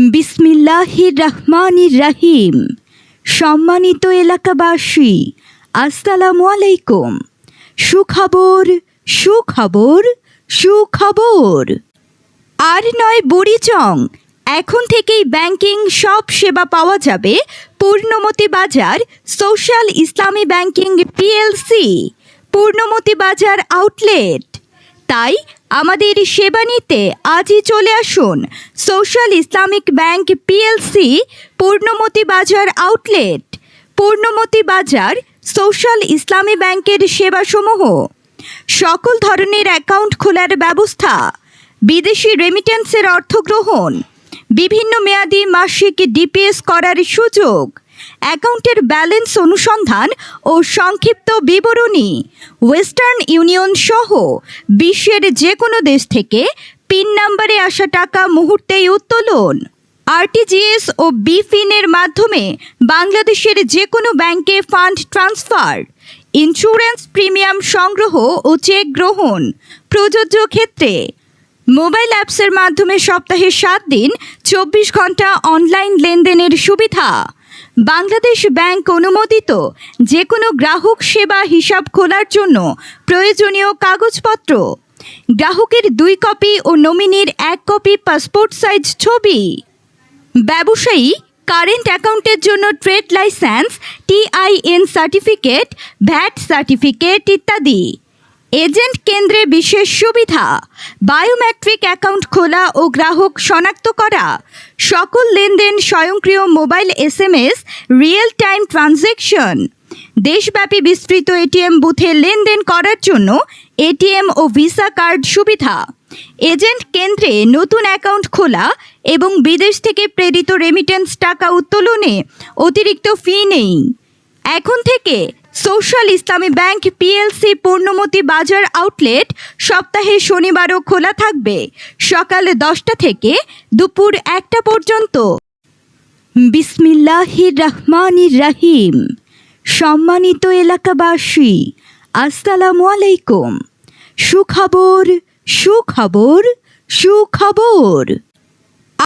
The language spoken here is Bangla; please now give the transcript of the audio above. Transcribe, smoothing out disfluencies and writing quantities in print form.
বিসমিল্লাহির রহমানির রহিম। সম্মানিত এলাকাবাসী, আসসালামু আলাইকুম। সুখবর সুখবর সুখবর। আর নয় বুড়িচং, এখন থেকেই ব্যাংকিং সব সেবা পাওয়া যাবে পূর্ণমতি বাজার সোশ্যাল ইসলামী ব্যাংকিং পিএলসি, পূর্ণমতি বাজার আউটলেট। তাই আমাদের সেবা নিতে আজই চলে আসুন social Islamic bank PLC, Purnamati বাজার আউটলেট। পূর্ণমতি বাজার সোশ্যাল ইসলামী ব্যাংকের সেবাসমূহ: সকল ধরনের অ্যাকাউন্ট খোলার ব্যবস্থা, বিদেশি রেমিটেন্সের অর্থ গ্রহণ, বিভিন্ন মেয়াদি মাসিক ডিপিএস করার সুযোগ, অ্যাকাউন্টের ব্যালেন্স অনুসন্ধান ও সংক্ষিপ্ত বিবরণী, ওয়েস্টার্ন ইউনিয়ন সহ বিশ্বের যে কোনো দেশ থেকে পিন নাম্বারে আসা টাকা মুহূর্তেই উত্তোলন, আরটিজিএস ও বিফিনের মাধ্যমে বাংলাদেশের যে কোনো ব্যাংকে ফান্ড ট্রান্সফার, ইন্স্যুরেন্স প্রিমিয়াম সংগ্রহ ও চেক গ্রহণ প্রযোজ্য ক্ষেত্রে। মোবাইল অ্যাপসের মাধ্যমে সপ্তাহে 7 দিন 24 ঘন্টা অনলাইন লেনদেনের সুবিধা। বাংলাদেশ ব্যাংক অনুমোদিত যে কোনো গ্রাহক সেবা হিসাব খোলার জন্য প্রয়োজনীয় কাগজপত্র: গ্রাহকের 2 কপি ও নমিনির 1 কপি পাসপোর্ট সাইজ ছবি। ব্যবসায়ী কারেন্ট অ্যাকাউন্টের জন্য trade licence, TIN certificate, VAT certificate ইত্যাদি। এজেন্ট কেন্দ্রে বিশেষ সুবিধা: বায়োমেট্রিক অ্যাকাউন্ট খোলা ও গ্রাহক শনাক্ত করা, সকল লেনদেন স্বয়ংক্রিয় mobile SMS, real time transaction. দেশব্যাপী বিস্তৃত এটিএম বুথে লেনদেন করার জন্য এটিএম ও ভিসা কার্ড সুবিধা। এজেন্ট কেন্দ্রে নতুন অ্যাকাউন্ট খোলা এবং বিদেশ থেকে প্রেরিত রেমিটেন্স টাকা উত্তোলনে অতিরিক্ত ফি নেই। এখন থেকে সোশ্যাল ইসলামী ব্যাংক পিএলসি পূর্ণমতি বাজার আউটলেট সপ্তাহে শনিবারও খোলা থাকবে, সকাল 10টা থেকে দুপুর 1টা পর্যন্ত। বিসমিল্লাহির রহমানির রহিম। সম্মানিত এলাকাবাসী, আসসালামু আলাইকুম। সুখবর সুখবর সুখবর।